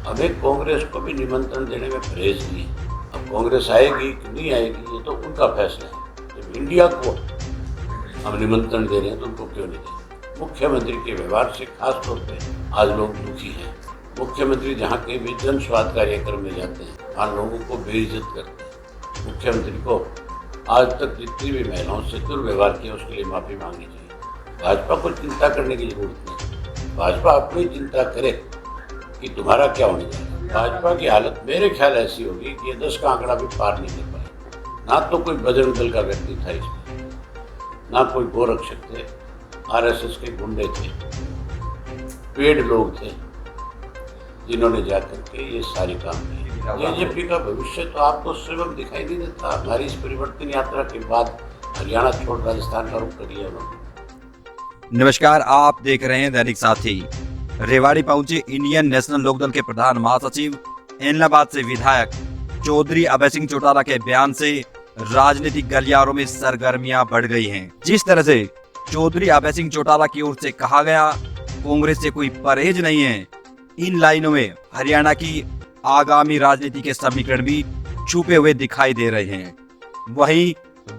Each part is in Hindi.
हमें कांग्रेस को भी निमंत्रण देने में परहेज नहीं है। अब कांग्रेस आएगी कि नहीं आएगी ये तो उनका फैसला है। जब इंडिया को हम निमंत्रण दे रहे हैं तो उनको क्यों नहीं दें। मुख्यमंत्री के व्यवहार से खास तौर पे आज लोग दुखी हैं। मुख्यमंत्री जहाँ कहीं भी जन स्वास्थ्य कार्यक्रम में जाते हैं वहाँ लोगों को बेइज्जत करते हैं। मुख्यमंत्री को आज तक जितनी भी महिलाओं से दुर्व्यवहार किया उसके लिए माफ़ी मांगनी चाहिए। भाजपा को चिंता करने की जरूरत नहीं। भाजपा अपनी चिंता करे कि तुम्हारा क्या होने जा रहा है। भाजपा की हालत मेरे ख्याल ऐसी होगी कि ये 10 का आंकड़ा भी पार नहीं कर पाए। ना तो कोई बजरंग दल का व्यक्ति था इसमें, ना कोई गोरक्षक थे, आरएसएस के गुंडे थे, पेड लोग थे जिन्होंने जाकर के ये सारे काम किए। जेजेपी का भविष्य तो आपको स्वयं दिखाई नहीं देता। हमारी इस परिवर्तन यात्रा के बाद हरियाणा छोड़ राजस्थान का रुख कर लिया उन्होंने। नमस्कार, आप देख रहे हैं दैनिक साथी। रेवाड़ी पहुंचे इंडियन नेशनल लोकदल के प्रधान महासचिव। एलनाबाद से विधायक चौधरी अभय सिंह चौटाला के बयान से राजनीतिक गलियारों में सरगर्मियां बढ़ गई हैं। जिस तरह से चौधरी अभय सिंह चौटाला की ओर से कहा गया, कांग्रेस से कोई परहेज नहीं है, इन लाइनों में हरियाणा की आगामी राजनीति के समीकरण भी छुपे हुए दिखाई दे रहे हैं। वहीं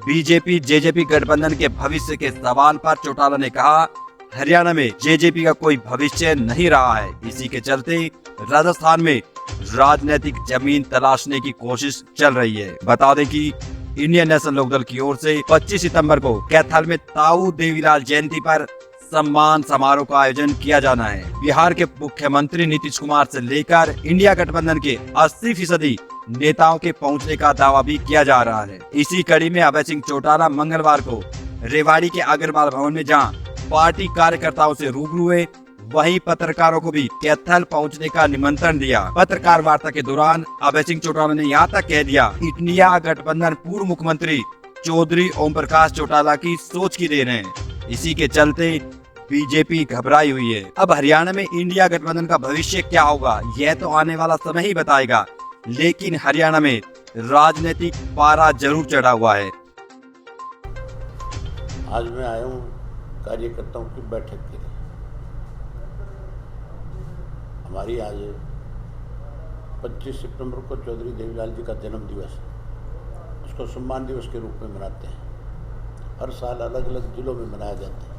बीजेपी जेजेपी गठबंधन के भविष्य के सवाल पर चौटाला ने कहा, हरियाणा में जेजेपी का कोई भविष्य नहीं रहा है। इसी के चलते राजस्थान में राजनीतिक जमीन तलाशने की कोशिश चल रही है। बता दें कि इंडियन नेशनल लोकदल की ओर से 25 सितंबर को कैथल में ताऊ देवीलाल जयंती पर सम्मान समारोह का आयोजन किया जाना है। बिहार के मुख्यमंत्री नीतीश कुमार से लेकर इंडिया गठबंधन के 80% नेताओं के पहुंचने का दावा भी किया जा रहा है। इसी कड़ी में अभय सिंह चौटाला मंगलवार को रेवाड़ी के अग्रवाल भवन में जहां पार्टी कार्यकर्ताओं से रूबरू हुए, वहीं पत्रकारों को भी कैथल पहुंचने का निमंत्रण दिया। पत्रकार वार्ता के दौरान अभय सिंह चौटाला ने यहाँ तक कह दिया, इंडिया गठबंधन पूर्व मुख्यमंत्री चौधरी ओम प्रकाश चौटाला की सोच की देन है। इसी के चलते बीजेपी घबराई हुई है। अब हरियाणा में इंडिया गठबंधन का भविष्य क्या होगा, यह तो आने वाला समय ही बताएगा, लेकिन हरियाणा में राजनीतिक पारा जरूर चढ़ा हुआ है। आज मैं आया हूँ कार्यकर्ताओं की बैठक के लिए। हमारी आज 25 सितंबर को चौधरी देवीलाल जी का जन्म दिवस है। उसको सम्मान दिवस के रूप में मनाते हैं। हर साल अलग अलग जिलों में मनाया जाता है।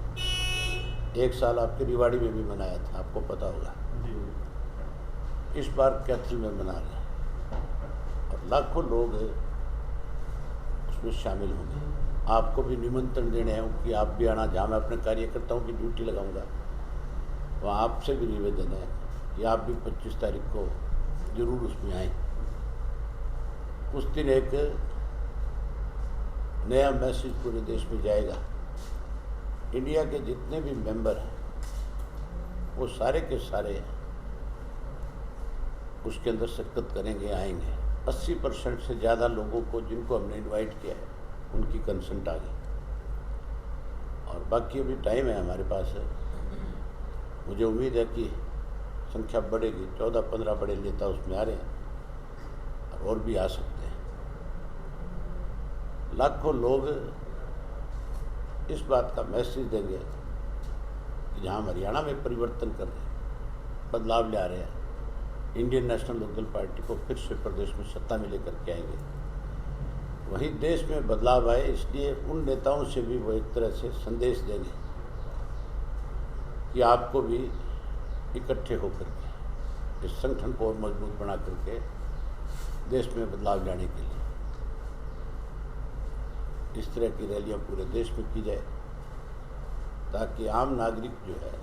एक साल आपके रेवाड़ी में भी मनाया था, आपको पता होगा। इस बार कैथल में मना रहे हैं और लाखों लोग उसमें शामिल होंगे। आपको भी निमंत्रण देने हैं कि आप भी आना। जहाँ मैं अपने कार्यकर्ताओं की ड्यूटी लगाऊंगा वहाँ आपसे भी निवेदन है कि आप भी 25 तारीख को जरूर उसमें आएँ। उस दिन एक नया मैसेज पूरे देश में जाएगा। इंडिया के जितने भी मेंबर हैं वो सारे के सारे उसके अंदर शिरकत करेंगे, आएंगे। 80% से ज़्यादा लोगों को जिनको हमने इनवाइट किया है उनकी कंसेंट आ गई और बाकी अभी टाइम है हमारे पास है। मुझे उम्मीद है कि संख्या बढ़ेगी। 14-15 बड़े नेता उसमें आ रहे हैं और भी आ सकते हैं। लाखों लोग इस बात का मैसेज देंगे कि जहाँ हम हरियाणा में परिवर्तन कर रहे हैं, बदलाव ले आ रहे हैं, इंडियन नेशनल लोकदल पार्टी को फिर से प्रदेश में सत्ता में लेकर के आएंगे, वहीं देश में बदलाव आए। इसलिए उन नेताओं से भी वो एक तरह से संदेश देंगे कि आपको भी इकट्ठे होकर के इस संगठन को और मजबूत बना करके देश में बदलाव लाने के लिए इस तरह की रैलियां पूरे देश में की जाए, ताकि आम नागरिक जो है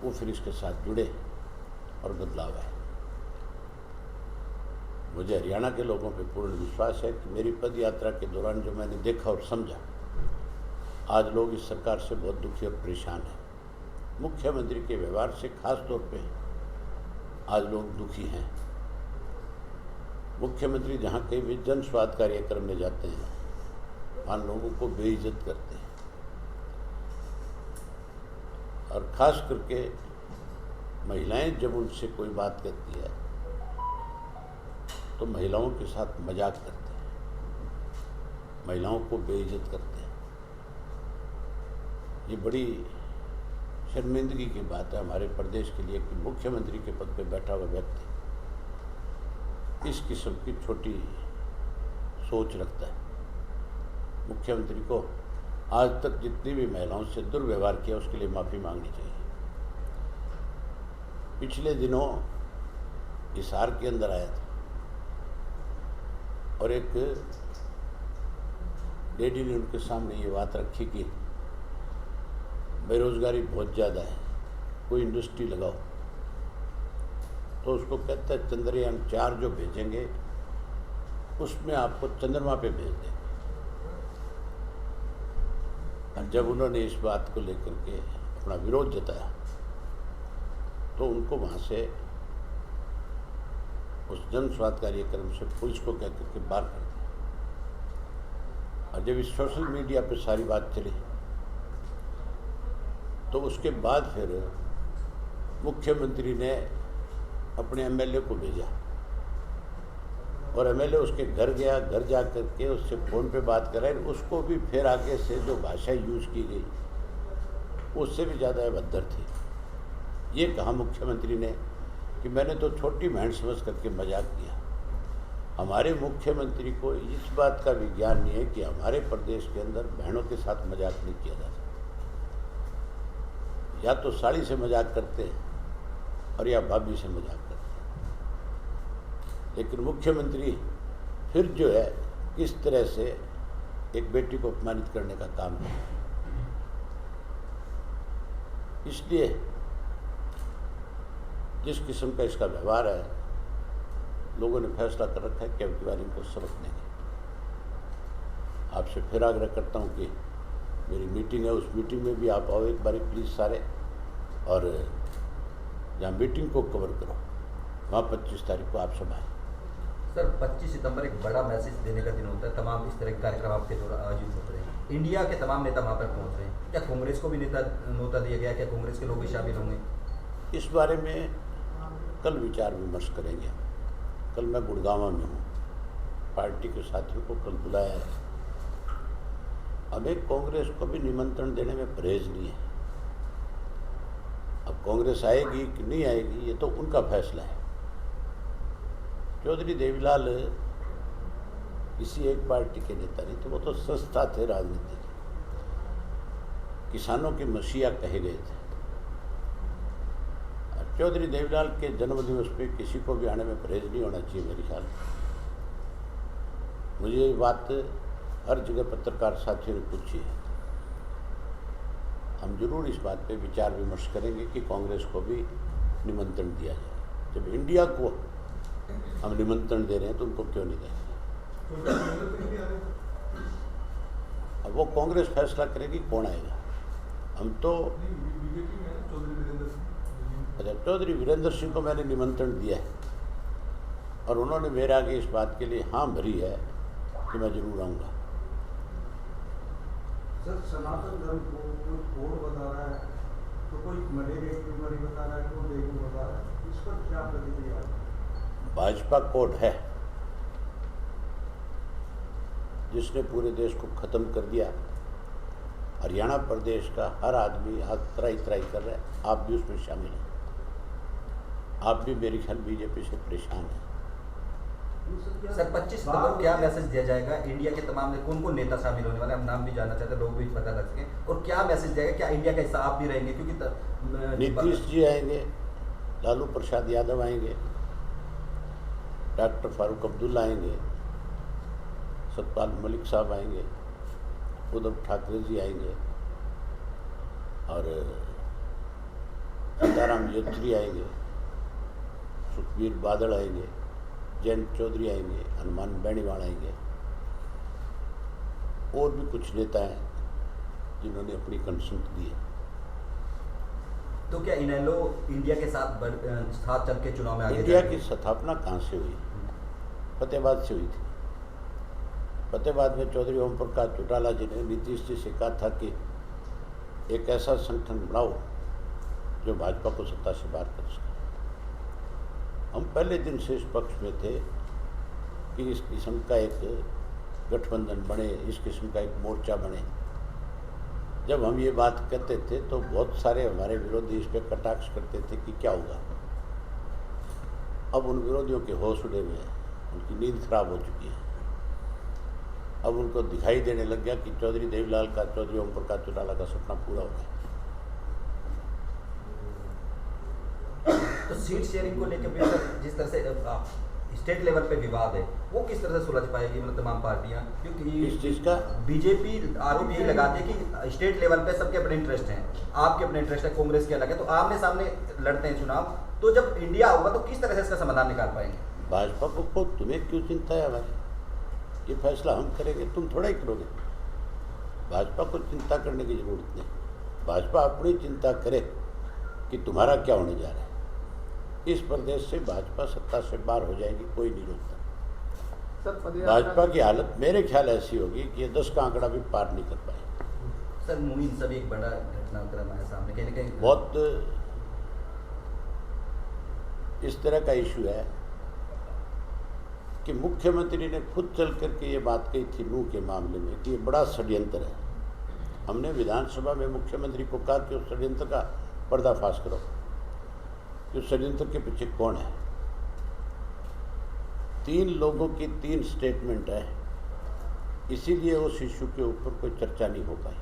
वो फिर इसके साथ जुड़े और बदलाव आए। मुझे हरियाणा के लोगों पे पूर्ण विश्वास है कि मेरी पद यात्रा के दौरान जो मैंने देखा और समझा, आज लोग इस सरकार से बहुत दुखी और परेशान हैं। मुख्यमंत्री के व्यवहार से खास तौर पे आज लोग दुखी हैं। मुख्यमंत्री जहाँ कहीं भी जन स्वास्थ्य कार्यक्रम में जाते हैं वहाँ लोगों को बेइज्जत करते हैं और ख़ास करके महिलाएं जब उनसे कोई बात कहती है तो महिलाओं के साथ मजाक करते हैं, महिलाओं को बेइज्जत करते हैं। ये बड़ी शर्मिंदगी की बात है हमारे प्रदेश के लिए कि मुख्यमंत्री के पद पर बैठा हुआ व्यक्ति इस किस्म की छोटी सोच रखता है। मुख्यमंत्री को आज तक जितनी भी महिलाओं से दुर्व्यवहार किया उसके लिए माफ़ी मांगनी चाहिए। पिछले दिनों हिसार के अंदर आया था और एक लेडी ने उनके सामने ये बात रखी कि बेरोजगारी बहुत ज़्यादा है, कोई इंडस्ट्री लगाओ। तो उसको कहता है चंद्रयान 4 जो भेजेंगे उसमें आपको चंद्रमा पे भेज देंगे। और जब उन्होंने इस बात को लेकर के अपना विरोध जताया तो उनको वहाँ से उस जन स्वास्थ्य कार्यक्रम से पुलिस को कह करके बाहर कर दिया। और जब इस सोशल मीडिया पे सारी बात चली तो उसके बाद फिर मुख्यमंत्री ने अपने एमएलए को भेजा और एमएलए उसके घर गया, घर जा करके उससे फ़ोन पे बात कराई। उसको भी फिर आगे से जो भाषा यूज की गई उससे भी ज़्यादा अभद्र थी। ये कहा मुख्यमंत्री ने कि मैंने तो छोटी बहन समझ करके मजाक किया। हमारे मुख्यमंत्री को इस बात का भी ज्ञान नहीं है कि हमारे प्रदेश के अंदर बहनों के साथ मजाक नहीं किया जा सकता। या तो साड़ी से मजाक करते हैं और या भाभी से मजाक करते हैं। लेकिन मुख्यमंत्री फिर जो है किस तरह से एक बेटी को अपमानित करने का काम किया। इसलिए जिस किस्म का इसका व्यवहार है लोगों ने फैसला कर रखा है कि अब की बार इनको सबक देंगे। आपसे फिर आग्रह करता हूँ कि मेरी मीटिंग है, उस मीटिंग में भी आप आओ एक बार प्लीज़ सारे, और जहाँ मीटिंग को कवर करो वहाँ 25 तारीख को आप सब आए। सर 25 सितंबर एक बड़ा मैसेज देने का दिन होता है, तमाम इस तरह के कार्यक्रम आपके द्वारा आयोजित होते हैं। इंडिया के तमाम नेता वहाँ पर पहुँच रहे हैं, क्या कांग्रेस को भी न्योता दिया गया? क्या कांग्रेस के लोग भी शामिल होंगे? इस बारे में कल विचार विमर्श करेंगे। कल मैं गुड़गांव में हूँ, पार्टी के साथियों को कल बुलाया है। हमें कांग्रेस को भी निमंत्रण देने में परहेज नहीं है। अब कांग्रेस आएगी कि नहीं आएगी ये तो उनका फैसला है। चौधरी देवीलाल किसी एक पार्टी के नेता नहीं थे, वो तो संस्था थे राजनीति के, किसानों के मसीहा कहे गए थे। चौधरी देवीलाल के जन्मदिवस पे किसी को भी आने में परहेज नहीं होना चाहिए मेरे ख्याल में। मुझे ये बात हर जगह पत्रकार साथियों ने पूछी है। हम जरूर इस बात पे विचार विमर्श करेंगे कि कांग्रेस को भी निमंत्रण दिया जाए। जब इंडिया को हम निमंत्रण दे रहे हैं तो उनको क्यों नहीं देंगे? अब वो कांग्रेस फैसला करेगी कौन आएगा। हम तो अच्छा, चौधरी वीरेंद्र सिंह को मैंने निमंत्रण दिया है और उन्होंने मेरे आगे इस बात के लिए हाँ भरी है कि मैं जरूर आऊँगा। सर सनातन धर्म को कोई कोड बता रहा है तो कोई मलेरिया की बीमारी बता रहा है, कोई डेंगू बता रहा है, इस पर क्या प्रतिक्रिया है? भाजपा कोड है जिसने पूरे देश को ख़त्म कर दिया। हरियाणा प्रदेश का हर आदमी आज त्राई त्राई कर रहा है, आप भी उसमें शामिल हैं। आप भी मेरे ख्याल बीजेपी से परेशान हैं। सर 25 सितंबर को क्या मैसेज दिया जाएगा? इंडिया के तमाम कौन कौन नेता शामिल होने वाले, हम नाम भी जानना चाहते हैं, लोग भी पता लग सकें। और क्या मैसेज जाएगा? क्या इंडिया का हिस्सा आप भी रहेंगे? क्योंकि नीतीश जी आएंगे, लालू प्रसाद यादव आएंगे, डॉक्टर फारूक अब्दुल्ला आएंगे, सतपाल मलिक साहब आएंगे, उद्धव ठाकरे जी आएंगे और सीताराम येचुरी आएंगे, सुखबीर बादल आएंगे, जयंत चौधरी आएंगे, हनुमान बेनीवाल आएंगे और भी कुछ नेता हैं जिन्होंने अपनी कंसेंट दी है। तो क्या इनेलो इंडिया के साथ चल के चुनाव में आगे इंडिया की स्थापना कहाँ से हुई? फतेहाबाद से हुई थी। फतेहाबाद में चौधरी ओम प्रकाश चौटाला जी ने नीतीश जी से कहा था कि एक ऐसा संगठन बनाओ जो भाजपा को सत्ता से बाहर कर सके। हम पहले दिन से इस पक्ष में थे कि इस किस्म का एक गठबंधन बने, इस किस्म का एक मोर्चा बने जब हम ये बात कहते थे तो बहुत सारे हमारे विरोधी इस पर कटाक्ष करते थे कि क्या होगा। अब उन विरोधियों के होश उड़े हुए हैं, उनकी नींद खराब हो चुकी है। अब उनको दिखाई देने लग गया कि चौधरी देवीलाल का, चौधरी ओम प्रकाश चौटाला का सपना पूरा हो गया। तो सीट शेयरिंग को लेकर भी सर जिस तरह से स्टेट लेवल पे विवाद है वो किस तरह से सुलझ पाएगी, मतलब तमाम पार्टियां, क्योंकि इस चीज़ का बीजेपी आरोप यही लगाती है कि स्टेट लेवल पे सबके अपने इंटरेस्ट हैं, आपके अपने इंटरेस्ट है, कांग्रेस के अलग है, तो आमने सामने लड़ते हैं चुनाव, तो जब इंडिया होगा तो किस तरह से इसका समाधान निकाल पाएंगे? भाजपा को तुम्हें क्यों चिंता है हमारी? ये फैसला हम करेंगे, तुम थोड़ा ही करोगे। भाजपा को चिंता करने की जरूरत नहीं। भाजपा अपनी चिंता करे कि तुम्हारा क्या होने जा रहा है। इस प्रदेश से भाजपा सत्ता से बाहर हो जाएगी, कोई नहीं रोकता। भाजपा की हालत मेरे ख्याल ऐसी होगी कि ये 10 का आंकड़ा भी पार नहीं कर पाए। सर मुनीन सभी एक बड़ा घटनाक्रम है सामने, कहीं ना कहीं बहुत इस तरह का इशू है कि मुख्यमंत्री ने खुद चल करके ये बात कही थी नूह के मामले में कि ये बड़ा षड्यंत्र है। हमने विधानसभा में मुख्यमंत्री को कहा कि उस षड्यंत्र का पर्दाफाश करो, कि उस षड्यंत्र के पीछे कौन है। 3 लोगों की 3 स्टेटमेंट है, इसीलिए उस इशू के ऊपर कोई चर्चा नहीं हो पाई।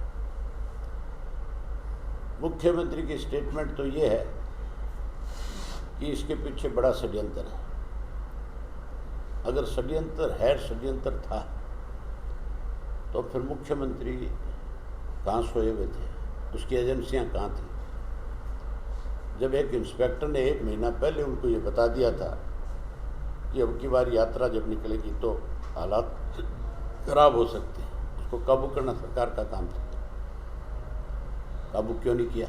मुख्यमंत्री की स्टेटमेंट तो ये है कि इसके पीछे बड़ा षड्यंत्र है। अगर षड्यंत्र है, षड्यंत्र था, तो फिर मुख्यमंत्री कहाँ सोए हुए थे, उसकी एजेंसियां कहाँ थी? जब एक इंस्पेक्टर ने 1 महीना पहले उनको ये बता दिया था कि अब की बार यात्रा जब निकलेगी तो हालात खराब हो सकते हैं, उसको काबू करना सरकार का काम था। काबू क्यों नहीं किया?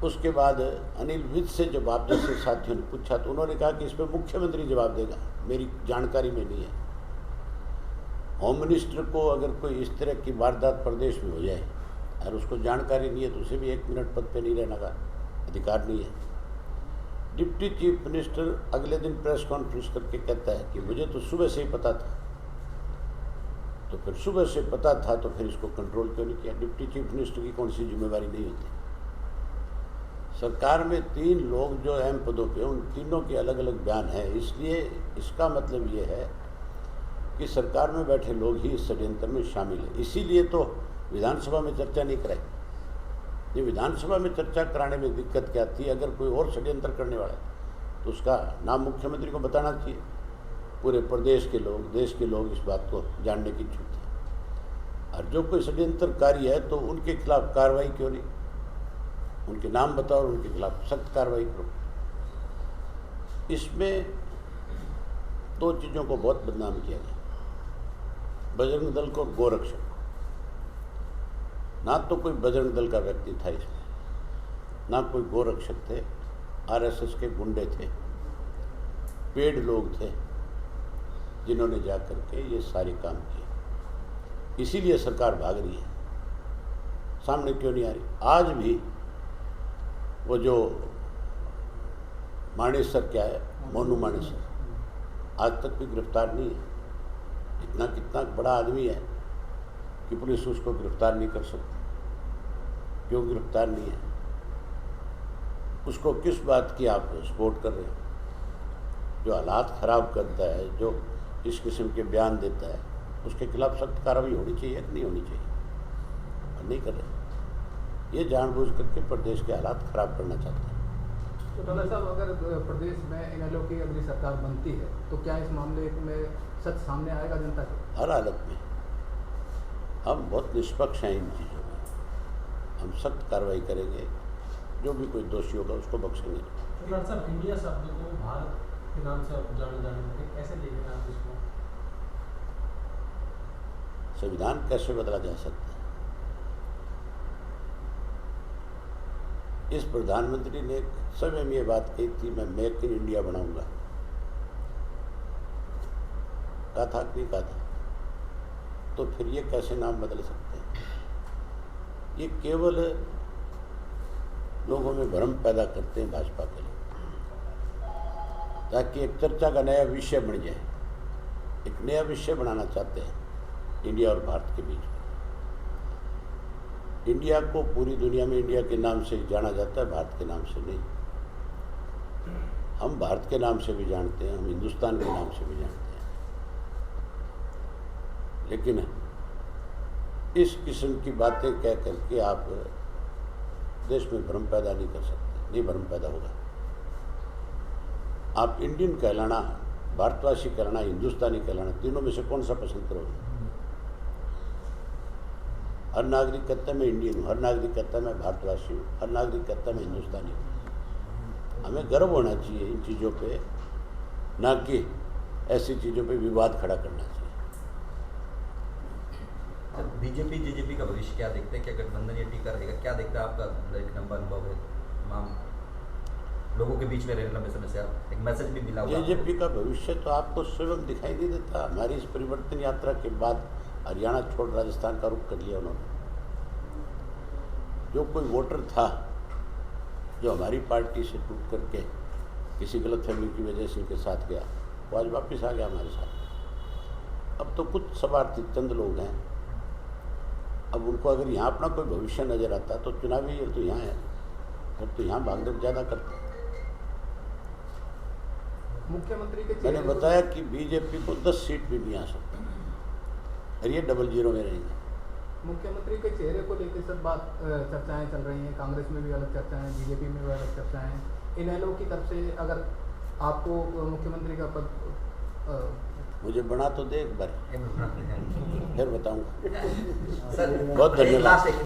उसके बाद अनिल विज से जब आप जैसे साथियों ने पूछा तो उन्होंने कहा कि इस पर मुख्यमंत्री जवाब देगा, मेरी जानकारी में नहीं है। होम मिनिस्टर को अगर कोई इस तरह की वारदात प्रदेश में हो जाए और उसको जानकारी नहीं है तो उसे भी 1 मिनट पद पे नहीं रहने का अधिकार नहीं है। डिप्टी चीफ मिनिस्टर अगले दिन प्रेस कॉन्फ्रेंस करके कहता है कि मुझे तो सुबह से ही पता था। तो फिर सुबह से पता था तो फिर इसको कंट्रोल क्यों नहीं किया? डिप्टी चीफ मिनिस्टर की कौन सी जिम्मेवारी नहीं होती? सरकार में 3 लोग जो अहम पदों पे, उन तीनों के अलग अलग बयान हैं, इसलिए इसका मतलब ये है कि सरकार में बैठे लोग ही इस षड्यंत्र में शामिल हैं। इसीलिए तो विधानसभा में चर्चा नहीं कराई। ये विधानसभा में चर्चा कराने में दिक्कत क्या थी? अगर कोई और षड्यंत्र करने वाला है तो उसका नाम मुख्यमंत्री को बताना चाहिए। पूरे प्रदेश के लोग, देश के लोग इस बात को जानने की इच्छुक थे। और जो कोई षड्यंत्रकारी है तो उनके खिलाफ कार्रवाई क्यों नहीं? उनके नाम बताओ और उनके खिलाफ सख्त कार्रवाई करो। इसमें 2 चीज़ों को बहुत बदनाम किया गया, बजरंग दल को, गोरक्षक। ना तो कोई बजरंग दल का व्यक्ति था इसमें, ना कोई गोरक्षक थे, आरएसएस के गुंडे थे, पेड लोग थे जिन्होंने जा करके ये सारे काम किए। इसीलिए सरकार भाग रही है, सामने क्यों नहीं आ रही? आज भी वो जो मानेसर क्या है, मोनू मानेसर, आज तक भी गिरफ्तार नहीं है। इतना कितना बड़ा आदमी है कि पुलिस उसको गिरफ्तार नहीं कर सकती। क्यों गिरफ्तार नहीं है? उसको किस बात की आप सपोर्ट कर रहे हैं? जो हालात खराब करता है, जो इस किस्म के बयान देता है, उसके खिलाफ सख्त कार्रवाई होनी चाहिए कि नहीं होनी चाहिए? और नहीं कर रहे। ये जानबूझ करके प्रदेश के हालात खराब करना चाहते हैं। तो डॉक्टर साहब, अगर प्रदेश में इनेलो की अगली सरकार बनती है तो क्या इस मामले में सच सामने आएगा जनता के? हर हालत में हम बहुत निष्पक्ष हैं इन चीज़ों में। हम सख्त कार्रवाई करेंगे, जो भी कोई दोषी होगा उसको बख्शेंगे। तो डॉक्टर साहब, इंडिया शब्द को भारत के नाम से जाने लगे, कैसे देखें आप इसको? संविधान कैसे बदला जा सकता है? इस प्रधानमंत्री ने एक समय में ये बात कही थी, मैं मेक इन इंडिया बनाऊंगा। कहा था कि नहीं कहा था? तो फिर ये कैसे नाम बदल सकते हैं? ये केवल लोगों में भ्रम पैदा करते हैं भाजपा के लोग, ताकि एक चर्चा का नया विषय बन जाए। एक नया विषय बनाना चाहते हैं इंडिया और भारत के बीच में। इंडिया को पूरी दुनिया में इंडिया के नाम से जाना जाता है, भारत के नाम से नहीं। हम भारत के नाम से भी जानते हैं, हम हिंदुस्तान के नाम से भी जानते हैं, लेकिन इस किस्म की बातें कह करके आप देश में भ्रम पैदा नहीं कर सकते, नहीं भ्रम पैदा होगा। आप इंडियन कहलाना, भारतवासी कहलाना, हिंदुस्तानी कहलाना, तीनों में से कौन सा पसंद करोगे? हर नागरिक कहता है मैं इंडियन हूँ, हर नागरिक कहता है मैं भारतवासी हूँ, हर नागरिक कहता है मैं हिंदुस्तानी हूँ। हमें गर्व होना चाहिए इन चीज़ों पे, ना कि ऐसी चीज़ों पे विवाद खड़ा करना चाहिए। बीजेपी जेजेपी का भविष्य क्या देखते हैं? क्या गठबंधन ये टीका रहेगा? क्या देखता है आपका एक लंबा अनुभव है, तमाम लोगों के बीच में रहने लंबे समय से आप एक मैसेज भी मिला हुआ। जेजेपी का भविष्य तो आपको स्वयं दिखाई नहीं देता। हमारी इस परिवर्तन यात्रा के बाद हरियाणा छोड़ राजस्थान का रुख कर लिया उन्होंने। जो कोई वोटर था जो हमारी पार्टी से टूट करके किसी गलतफहमी की वजह से उनके साथ गया, वो आज वापस आ गया हमारे साथ। अब तो कुछ स्वार्थी चंद लोग हैं, अब उनको अगर यहाँ अपना कोई भविष्य नजर आता तो चुनावी ये तो यहाँ है, और तो यहाँ भागदौड़ ज़्यादा करते हैं। मुख्यमंत्री के मैंने चेहरे को- बताया कि बीजेपी को 10 सीट भी नहीं आ सकती और ये 00 में रहेंगे। मुख्यमंत्री के चेहरे को लेकर सब बात चर्चाएं चल रही हैं, कांग्रेस में भी अलग चर्चाएं, बीजेपी में भी अलग चर्चाएं हैं। इनेलो की तरफ से अगर आपको मुख्यमंत्री का पद मुझे बना तो दे एक बार, फिर बताऊंगा। सर बहुत धन्यवाद। लास्ट